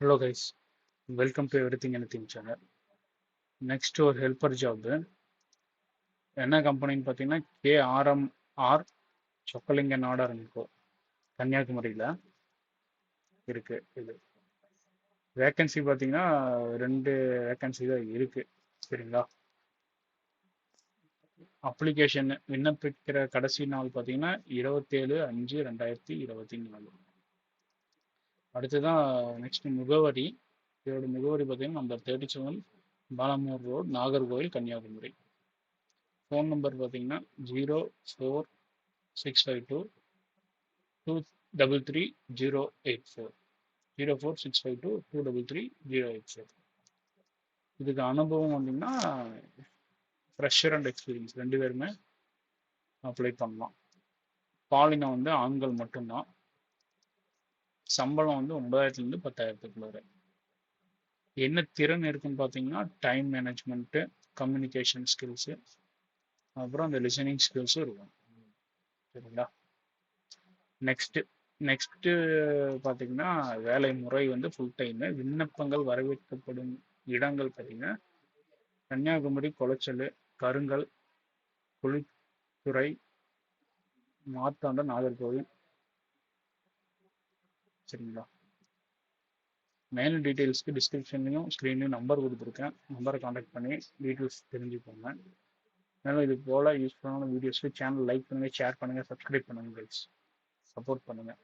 Hello guys, welcome to Everything Anything channel. Next ஒரு helper job. என்ன கம்பெனின்னு பார்த்தீங்கன்னா KRMR Chokkalinga Nadar இருக்கோ கன்னியாகுமரியில் இருக்கு. இது வேக்கன்சி பார்த்தீங்கன்னா 2 வேக்கன்சி தான் இருக்கு. சரிங்களா? அப்ளிகேஷன் விண்ணப்பிக்கிற கடைசி நாள் பார்த்தீங்கன்னா 27/5/2024. அடுத்ததான் நெக்ஸ்ட் முகவரி. இதோட முகவரி பார்த்தீங்கன்னா number 37 Balamore road, Nagercoil, Kanyakumari. Phone number பார்த்தீங்கன்னா 04652233084 04652233084. இதுக்கு அனுபவம் வந்தீங்கன்னா ஃப்ரெஷர் அண்ட் எக்ஸ்பீரியன்ஸ் 2 பேருமே அப்ளை பண்ணலாம். பாலினம் வந்து ஆண்கள் மட்டும்தான். சம்பளம் வந்து 9,000 10,000 என்ன திறன் இருக்குன்னு பார்த்தீங்கன்னா டைம் மேனேஜ்மெண்ட்டு, கம்யூனிகேஷன் ஸ்கில்ஸு, அப்புறம் அந்த லிசனிங் ஸ்கில்ஸும் இருக்கும். சரிங்களா? நெக்ஸ்ட்டு பார்த்தீங்கன்னா வேலை முறை வந்து ஃபுல் டைமு. விண்ணப்பங்கள் வரவேற்கப்படும் இடங்கள் பார்த்தீங்கன்னா கன்னியாகுமரி, குளச்சல், கருங்கல், குளித்துறை, மார்த்தாண்டம், நாகர்கோவில். சரிங்களா? மேலும் டீட்டெயில்ஸ்க்கு டிஸ்கிரிப்ஷன்லையும் ஸ்க்ரீன்லையும் நம்பர் கொடுத்துருக்கேன். நம்பரை காண்டாக்ட் பண்ணி டீட்டெயில்ஸ் தெரிஞ்சுக்கோங்க. மேலும் இது போல் யூஸ்ஃபுல்லான வீடியோஸ்க்கு சேனல் லைக் பண்ணுங்கள், ஷேர் பண்ணுங்கள், சப்ஸ்கிரைப் பண்ணுங்கள் கைஸ். சப்போர்ட் பண்ணுங்கள்.